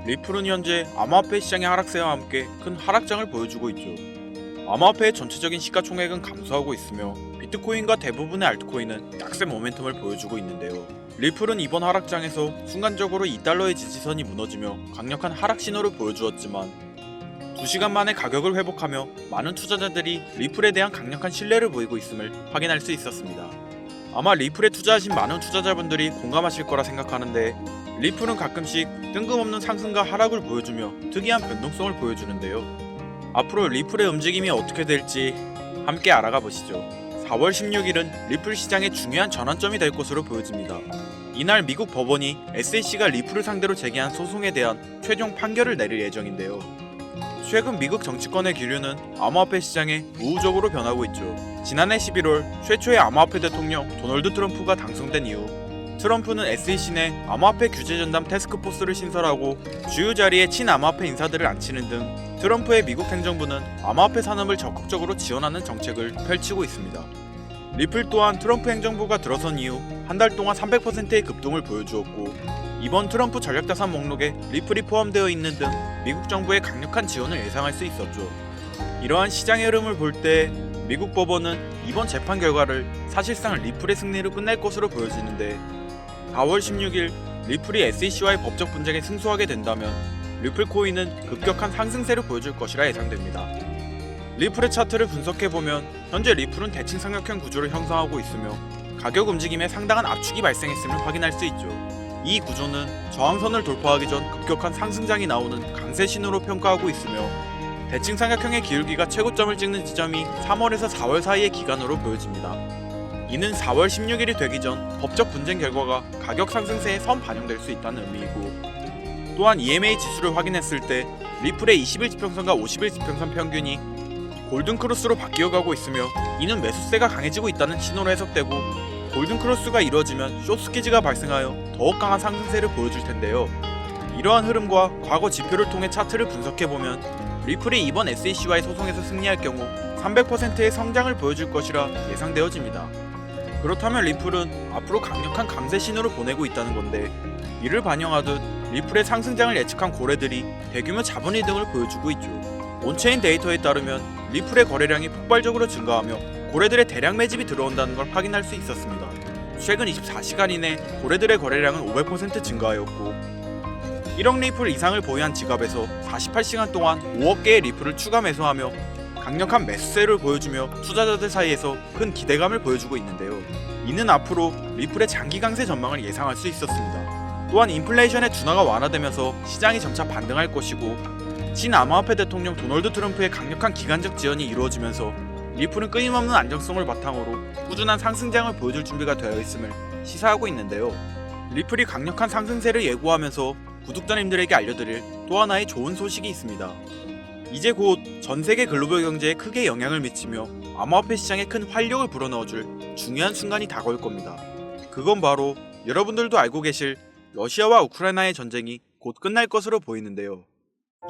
리플은 현재 암호화폐 시장의 하락세와 함께 큰 하락장을 보여주고 있죠. 암호화폐의 전체적인 시가총액은 감소하고 있으며 비트코인과 대부분의 알트코인은 약세 모멘텀을 보여주고 있는데요. 리플은 이번 하락장에서 순간적으로 2달러의 지지선이 무너지며 강력한 하락 신호를 보여주었지만 2시간 만에 가격을 회복하며 많은 투자자들이 리플에 대한 강력한 신뢰를 보이고 있음을 확인할 수 있었습니다. 아마 리플에 투자하신 많은 투자자분들이 공감하실 거라 생각하는데, 리플은 가끔씩 뜬금없는 상승과 하락을 보여주며 특이한 변동성을 보여주는데요. 앞으로 리플의 움직임이 어떻게 될지 함께 알아가 보시죠. 4월 16일은 리플 시장의 중요한 전환점이 될 것으로 보여집니다. 이날 미국 법원이 SEC가 리플을 상대로 제기한 소송에 대한 최종 판결을 내릴 예정인데요. 최근 미국 정치권의 기류는 암호화폐 시장에 우호적으로 변하고 있죠. 지난해 11월 최초의 암호화폐 대통령 도널드 트럼프가 당선된 이후 트럼프는 SEC 내 암호화폐 규제 전담 태스크포스를 신설하고 주요 자리에 친암호화폐 인사들을 앉히는 등 트럼프의 미국 행정부는 암호화폐 산업을 적극적으로 지원하는 정책을 펼치고 있습니다. 리플 또한 트럼프 행정부가 들어선 이후 한 달 동안 300%의 급등을 보여주었고, 이번 트럼프 전략자산 목록에 리플이 포함되어 있는 등 미국 정부의 강력한 지원을 예상할 수 있었죠. 이러한 시장의 흐름을 볼 때 미국 법원은 이번 재판 결과를 사실상 리플의 승리로 끝낼 것으로 보여지는데, 4월 16일 리플이 SEC와의 법적 분쟁에 승소하게 된다면 리플 코인은 급격한 상승세를 보여줄 것이라 예상됩니다. 리플의 차트를 분석해보면 현재 리플은 대칭 삼각형 구조를 형성하고 있으며 가격 움직임에 상당한 압축이 발생했음을 확인할 수 있죠. 이 구조는 저항선을 돌파하기 전 급격한 상승장이 나오는 강세 신호로 평가하고 있으며, 대칭 삼각형의 기울기가 최고점을 찍는 지점이 3월에서 4월 사이의 기간으로 보여집니다. 이는 4월 16일이 되기 전 법적 분쟁 결과가 가격 상승세에 선 반영될 수 있다는 의미이고, 또한 EMA 지수를 확인했을 때 리플의 20일 지평선과 50일 지평선 평균이 골든크로스로 바뀌어가고 있으며, 이는 매수세가 강해지고 있다는 신호로 해석되고, 골든크로스가 이루어지면 숏스퀴즈가 발생하여 더욱 강한 상승세를 보여줄 텐데요. 이러한 흐름과 과거 지표를 통해 차트를 분석해보면 리플이 이번 SEC와의 소송에서 승리할 경우 300%의 성장을 보여줄 것이라 예상되어집니다. 그렇다면 리플은 앞으로 강력한 강세 신호를 보내고 있다는 건데, 이를 반영하듯 리플의 상승장을 예측한 고래들이 대규모 자본 이득을 보여주고 있죠. 온체인 데이터에 따르면 리플의 거래량이 폭발적으로 증가하며 고래들의 대량 매집이 들어온다는 걸 확인할 수 있었습니다. 최근 24시간 이내 고래들의 거래량은 500% 증가하였고, 1억 리플 이상을 보유한 지갑에서 48시간 동안 5억 개의 리플을 추가 매수하며 강력한 매수세를 보여주며 투자자들 사이에서 큰 기대감을 보여주고 있는데요. 이는 앞으로 리플의 장기 강세 전망을 예상할 수 있었습니다. 또한 인플레이션의 둔화가 완화되면서 시장이 점차 반등할 것이고, 친암호화폐 대통령 도널드 트럼프의 강력한 기간적 지원이 이루어지면서 리플은 끊임없는 안정성을 바탕으로 꾸준한 상승장을 보여줄 준비가 되어 있음을 시사하고 있는데요. 리플이 강력한 상승세를 예고하면서 구독자님들에게 알려드릴 또 하나의 좋은 소식이 있습니다. 이제 곧 전세계 글로벌 경제에 크게 영향을 미치며 암호화폐 시장에 큰 활력을 불어넣어줄 중요한 순간이 다가올 겁니다. 그건 바로 여러분들도 알고 계실 러시아와 우크라이나의 전쟁이 곧 끝날 것으로 보이는데요.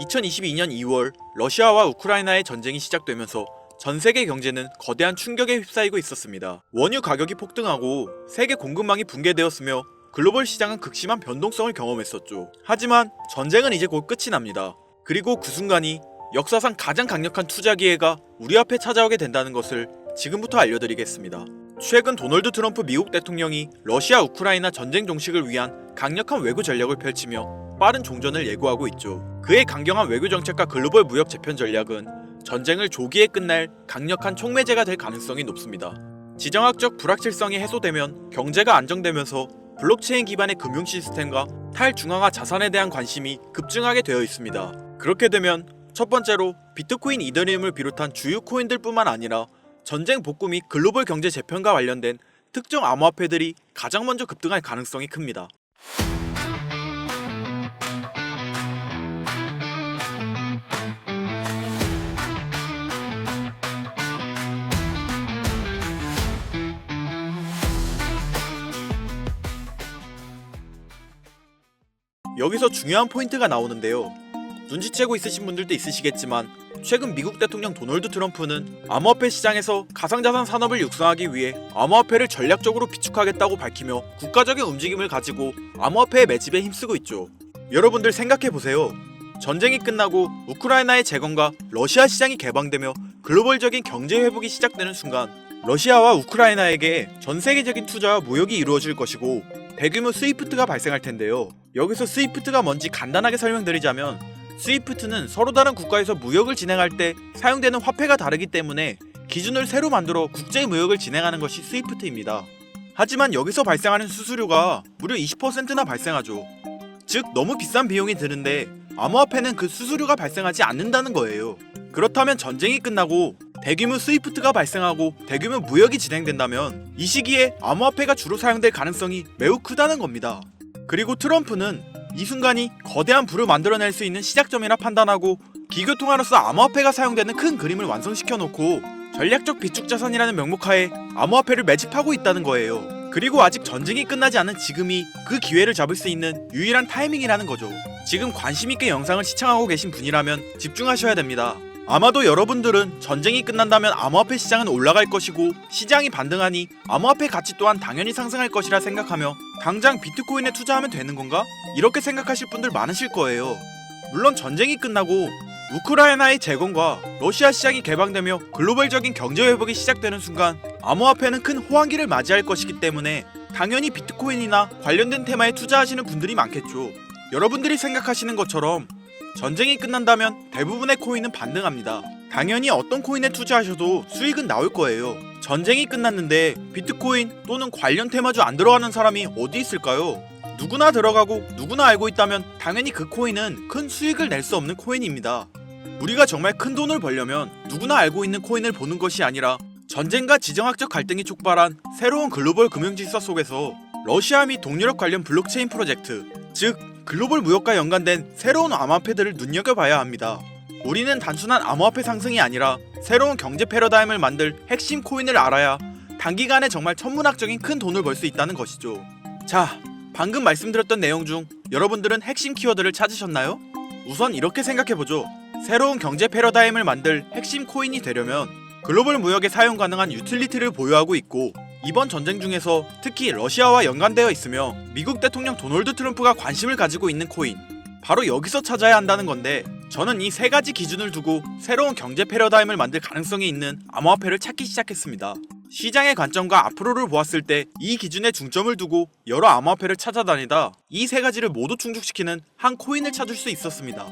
2022년 2월 러시아와 우크라이나의 전쟁이 시작되면서 전 세계 경제는 거대한 충격에 휩싸이고 있었습니다. 원유 가격이 폭등하고 세계 공급망이 붕괴되었으며 글로벌 시장은 극심한 변동성을 경험했었죠. 하지만 전쟁은 이제 곧 끝이 납니다. 그리고 그 순간이 역사상 가장 강력한 투자 기회가 우리 앞에 찾아오게 된다는 것을 지금부터 알려드리겠습니다. 최근 도널드 트럼프 미국 대통령이 러시아 우크라이나 전쟁 종식을 위한 강력한 외교 전략을 펼치며 빠른 종전을 예고하고 있죠. 그의 강경한 외교 정책과 글로벌 무역 재편 전략은 전쟁을 조기에 끝낼 강력한 촉매제가 될 가능성이 높습니다. 지정학적 불확실성이 해소되면 경제가 안정되면서 블록체인 기반의 금융 시스템과 탈중앙화 자산에 대한 관심이 급증하게 되어 있습니다. 그렇게 되면 첫 번째로 비트코인, 이더리움을 비롯한 주요 코인들뿐만 아니라 전쟁 복구 및 글로벌 경제 재편과 관련된 특정 암호화폐들이 가장 먼저 급등할 가능성이 큽니다. 여기서 중요한 포인트가 나오는데요. 눈치채고 있으신 분들도 있으시겠지만 최근 미국 대통령 도널드 트럼프는 암호화폐 시장에서 가상자산 산업을 육성하기 위해 암호화폐를 전략적으로 비축하겠다고 밝히며 국가적인 움직임을 가지고 암호화폐의 매집에 힘쓰고 있죠. 여러분들 생각해보세요. 전쟁이 끝나고 우크라이나의 재건과 러시아 시장이 개방되며 글로벌적인 경제 회복이 시작되는 순간 러시아와 우크라이나에게 전 세계적인 투자와 무역이 이루어질 것이고 대규모 스위프트가 발생할 텐데요. 여기서 스위프트가 뭔지 간단하게 설명드리자면 스위프트는 서로 다른 국가에서 무역을 진행할 때 사용되는 화폐가 다르기 때문에 기준을 새로 만들어 국제 무역을 진행하는 것이 스위프트입니다. 하지만 여기서 발생하는 수수료가 무려 20%나 발생하죠. 즉 너무 비싼 비용이 드는데 암호화폐는 그 수수료가 발생하지 않는다는 거예요. 그렇다면 전쟁이 끝나고 대규모 스위프트가 발생하고 대규모 무역이 진행된다면 이 시기에 암호화폐가 주로 사용될 가능성이 매우 크다는 겁니다. 그리고 트럼프는 이 순간이 거대한 부를 만들어낼 수 있는 시작점이라 판단하고 기교통화로서 암호화폐가 사용되는 큰 그림을 완성시켜 놓고 전략적 비축자산이라는 명목하에 암호화폐를 매집하고 있다는 거예요. 그리고 아직 전쟁이 끝나지 않은 지금이 그 기회를 잡을 수 있는 유일한 타이밍이라는 거죠. 지금 관심있게 영상을 시청하고 계신 분이라면 집중하셔야 됩니다. 아마도 여러분들은 전쟁이 끝난다면 암호화폐 시장은 올라갈 것이고 시장이 반등하니 암호화폐 가치 또한 당연히 상승할 것이라 생각하며 당장 비트코인에 투자하면 되는 건가? 이렇게 생각하실 분들 많으실 거예요. 물론 전쟁이 끝나고 우크라이나의 재건과 러시아 시장이 개방되며 글로벌적인 경제 회복이 시작되는 순간 암호화폐는 큰 호황기를 맞이할 것이기 때문에 당연히 비트코인이나 관련된 테마에 투자하시는 분들이 많겠죠. 여러분들이 생각하시는 것처럼 전쟁이 끝난다면 대부분의 코인은 반등합니다. 당연히 어떤 코인에 투자하셔도 수익은 나올 거예요. 전쟁이 끝났는데 비트코인 또는 관련 테마주 안 들어가는 사람이 어디 있을까요? 누구나 들어가고 누구나 알고 있다면 당연히 그 코인은 큰 수익을 낼 수 없는 코인입니다. 우리가 정말 큰 돈을 벌려면 누구나 알고 있는 코인을 보는 것이 아니라 전쟁과 지정학적 갈등이 촉발한 새로운 글로벌 금융질서 속에서 러시아 및 동유럽 관련 블록체인 프로젝트, 즉 글로벌 무역과 연관된 새로운 암호화폐들을 눈여겨봐야 합니다. 우리는 단순한 암호화폐 상승이 아니라 새로운 경제 패러다임을 만들 핵심 코인을 알아야 단기간에 정말 천문학적인 큰 돈을 벌 수 있다는 것이죠. 자, 방금 말씀드렸던 내용 중 여러분들은 핵심 키워드를 찾으셨나요? 우선 이렇게 생각해보죠. 새로운 경제 패러다임을 만들 핵심 코인이 되려면 글로벌 무역에 사용 가능한 유틸리티를 보유하고 있고 이번 전쟁 중에서 특히 러시아와 연관되어 있으며 미국 대통령 도널드 트럼프가 관심을 가지고 있는 코인, 바로 여기서 찾아야 한다는 건데 저는 이 세 가지 기준을 두고 새로운 경제 패러다임을 만들 가능성이 있는 암호화폐를 찾기 시작했습니다. 시장의 관점과 앞으로를 보았을 때 이 기준에 중점을 두고 여러 암호화폐를 찾아다니다 이 세 가지를 모두 충족시키는 한 코인을 찾을 수 있었습니다.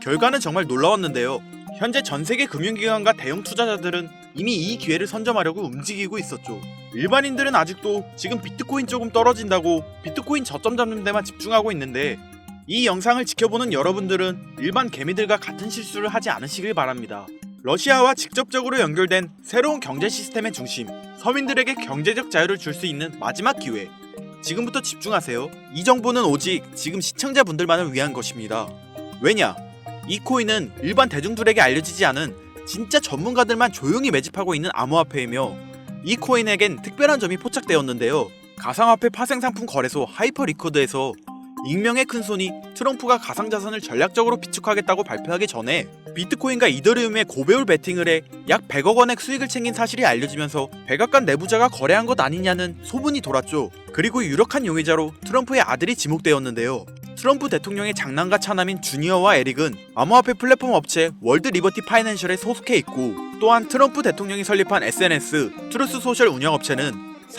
결과는 정말 놀라웠는데요. 현재 전세계 금융기관과 대형 투자자들은 이미 이 기회를 선점하려고 움직이고 있었죠. 일반인들은 아직도 지금 비트코인 조금 떨어진다고 비트코인 저점 잡는 데만 집중하고 있는데 이 영상을 지켜보는 여러분들은 일반 개미들과 같은 실수를 하지 않으시길 바랍니다. 러시아와 직접적으로 연결된 새로운 경제 시스템의 중심, 서민들에게 경제적 자유를 줄 수 있는 마지막 기회. 지금부터 집중하세요. 이 정보는 오직 지금 시청자분들만을 위한 것입니다. 왜냐? 이 코인은 일반 대중들에게 알려지지 않은 진짜 전문가들만 조용히 매집하고 있는 암호화폐이며 이 코인에겐 특별한 점이 포착되었는데요. 가상화폐 파생상품 거래소 하이퍼리커드에서 익명의 큰손이 트럼프가 가상자산을 전략적으로 비축하겠다고 발표하기 전에 비트코인과 이더리움에 고배율 베팅을 해 약 100억 원의 수익을 챙긴 사실이 알려지면서 백악관 내부자가 거래한 것 아니냐는 소문이 돌았죠. 그리고 유력한 용의자로 트럼프의 아들이 지목되었는데요. 트럼프 대통령의 장남과 차남인 주니어와 에릭은 암호화폐 플랫폼 업체 월드 리버티 파이낸셜에 소속해 있고 또한 트럼프 대통령이 설립한 SNS 트루스 소셜 운영업체는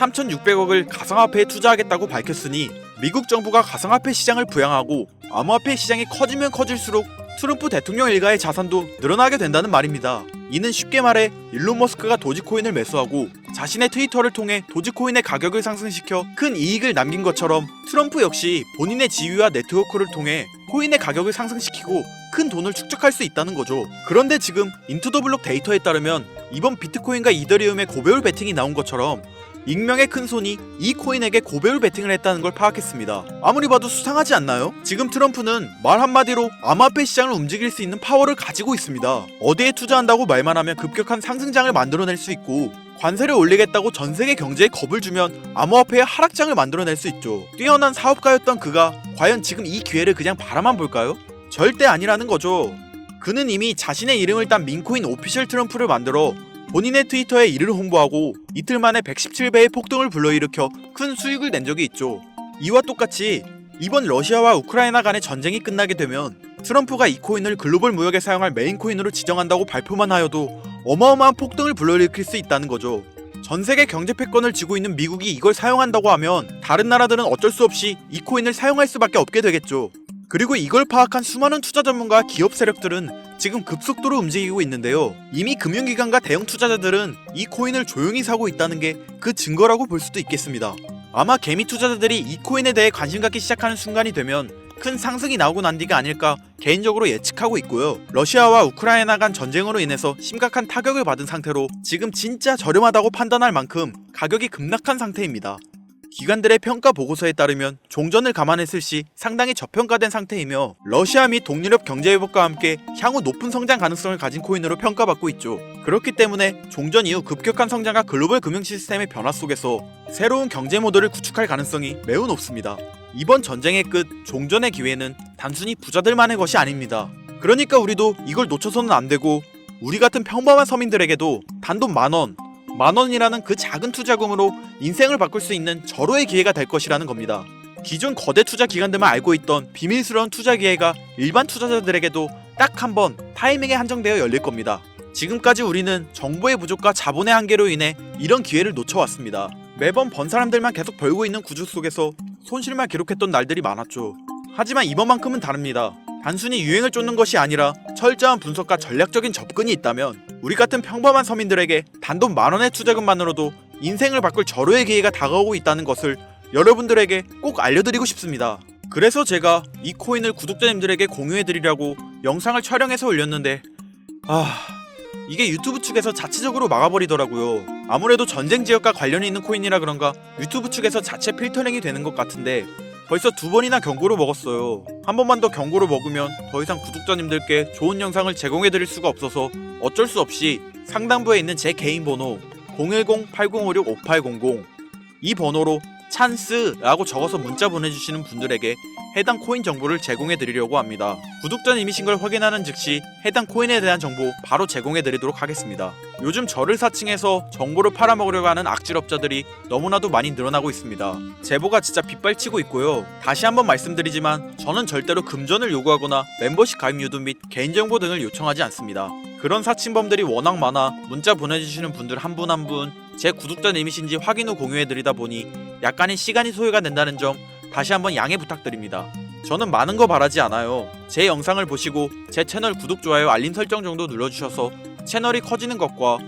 3,600억을 가상화폐에 투자하겠다고 밝혔으니 미국 정부가 가상화폐 시장을 부양하고 암호화폐 시장이 커지면 커질수록 트럼프 대통령 일가의 자산도 늘어나게 된다는 말입니다. 이는 쉽게 말해 일론 머스크가 도지코인을 매수하고 자신의 트위터를 통해 도지코인의 가격을 상승시켜 큰 이익을 남긴 것처럼 트럼프 역시 본인의 지위와 네트워크를 통해 코인의 가격을 상승시키고 큰 돈을 축적할 수 있다는 거죠. 그런데 지금 인투더블록 데이터에 따르면 이번 비트코인과 이더리움의 고배율 베팅이 나온 것처럼 익명의 큰손이 이 코인에게 고배율 베팅을 했다는 걸 파악했습니다. 아무리 봐도 수상하지 않나요? 지금 트럼프는 말 한마디로 암호화폐 시장을 움직일 수 있는 파워를 가지고 있습니다. 어디에 투자한다고 말만 하면 급격한 상승장을 만들어낼 수 있고 관세를 올리겠다고 전세계 경제에 겁을 주면 암호화폐의 하락장을 만들어낼 수 있죠. 뛰어난 사업가였던 그가 과연 지금 이 기회를 그냥 바라만 볼까요? 절대 아니라는 거죠. 그는 이미 자신의 이름을 딴 민코인 오피셜 트럼프를 만들어 본인의 트위터에 이를 홍보하고 이틀 만에 117배의 폭등을 불러일으켜 큰 수익을 낸 적이 있죠. 이와 똑같이 이번 러시아와 우크라이나 간의 전쟁이 끝나게 되면 트럼프가 이 코인을 글로벌 무역에 사용할 메인 코인으로 지정한다고 발표만 하여도 어마어마한 폭등을 불러일으킬 수 있다는 거죠. 전 세계 경제 패권을 쥐고 있는 미국이 이걸 사용한다고 하면 다른 나라들은 어쩔 수 없이 이 코인을 사용할 수밖에 없게 되겠죠. 그리고 이걸 파악한 수많은 투자 전문가 기업 세력들은 지금 급속도로 움직이고 있는데요. 이미 금융기관과 대형 투자자들은 이 코인을 조용히 사고 있다는 게 그 증거라고 볼 수도 있겠습니다. 아마 개미 투자자들이 이 코인에 대해 관심 갖기 시작하는 순간이 되면 큰 상승이 나오고 난 뒤가 아닐까 개인적으로 예측하고 있고요. 러시아와 우크라이나 간 전쟁으로 인해서 심각한 타격을 받은 상태로 지금 진짜 저렴하다고 판단할 만큼 가격이 급락한 상태입니다. 기관들의 평가 보고서에 따르면 종전을 감안했을 시 상당히 저평가된 상태이며 러시아 및 동유럽 경제회복과 함께 향후 높은 성장 가능성을 가진 코인으로 평가받고 있죠. 그렇기 때문에 종전 이후 급격한 성장과 글로벌 금융 시스템의 변화 속에서 새로운 경제 모델을 구축할 가능성이 매우 높습니다. 이번 전쟁의 끝, 종전의 기회는 단순히 부자들만의 것이 아닙니다. 그러니까 우리도 이걸 놓쳐서는 안 되고 우리 같은 평범한 서민들에게도 단돈 만원이라는 그 작은 투자금으로 인생을 바꿀 수 있는 절호의 기회가 될 것이라는 겁니다. 기존 거대 투자 기관들만 알고 있던 비밀스러운 투자 기회가 일반 투자자들에게도 딱 한 번 타이밍에 한정되어 열릴 겁니다. 지금까지 우리는 정보의 부족과 자본의 한계로 인해 이런 기회를 놓쳐왔습니다. 매번 번 사람들만 계속 벌고 있는 구조 속에서 손실만 기록했던 날들이 많았죠. 하지만 이번만큼은 다릅니다. 단순히 유행을 쫓는 것이 아니라 철저한 분석과 전략적인 접근이 있다면 우리 같은 평범한 서민들에게 단돈 만원의 투자금만으로도 인생을 바꿀 절호의 기회가 다가오고 있다는 것을 여러분들에게 꼭 알려드리고 싶습니다. 그래서 제가 이 코인을 구독자님들에게 공유해드리려고 영상을 촬영해서 올렸는데 이게 유튜브 측에서 자체적으로 막아버리더라고요. 아무래도 전쟁 지역과 관련이 있는 코인이라 그런가 유튜브 측에서 자체 필터링이 되는 것 같은데 벌써 2번이나 경고를 먹었어요. 한 번만 더 경고를 먹으면 더 이상 구독자님들께 좋은 영상을 제공해드릴 수가 없어서 어쩔 수 없이 상단부에 있는 제 개인 번호 010-8056-5800 이 번호로 찬스라고 적어서 문자 보내주시는 분들에게 해당 코인 정보를 제공해드리려고 합니다. 구독자님이신 걸 확인하는 즉시 해당 코인에 대한 정보 바로 제공해드리도록 하겠습니다. 요즘 저를 사칭해서 정보를 팔아먹으려고 하는 악질업자들이 너무나도 많이 늘어나고 있습니다. 제보가 진짜 빗발치고 있고요. 다시 한번 말씀드리지만 저는 절대로 금전을 요구하거나 멤버십 가입 유도 및 개인정보 등을 요청하지 않습니다. 그런 사칭범들이 워낙 많아 문자 보내주시는 분들 한 분 한 분 제 구독자님이신지 확인 후 공유해드리다 보니 약간의 시간이 소요가 된다는 점 다시 한번 양해 부탁드립니다. 저는 많은 거 바라지 않아요. 제 영상을 보시고 제 채널 구독, 좋아요, 알림 설정 정도 눌러주셔서 채널이 커지는 것과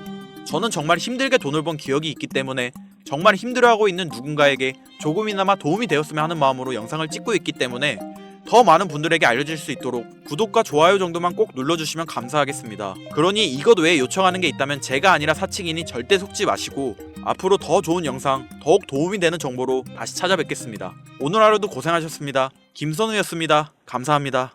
저는 정말 힘들게 돈을 번 기억이 있기 때문에 정말 힘들어하고 있는 누군가에게 조금이나마 도움이 되었으면 하는 마음으로 영상을 찍고 있기 때문에 더 많은 분들에게 알려질 수 있도록 구독과 좋아요 정도만 꼭 눌러주시면 감사하겠습니다. 그러니 이것 외에 요청하는 게 있다면 제가 아니라 사칭이니 절대 속지 마시고 앞으로 더 좋은 영상, 더욱 도움이 되는 정보로 다시 찾아뵙겠습니다. 오늘 하루도 고생하셨습니다. 김선우였습니다. 감사합니다.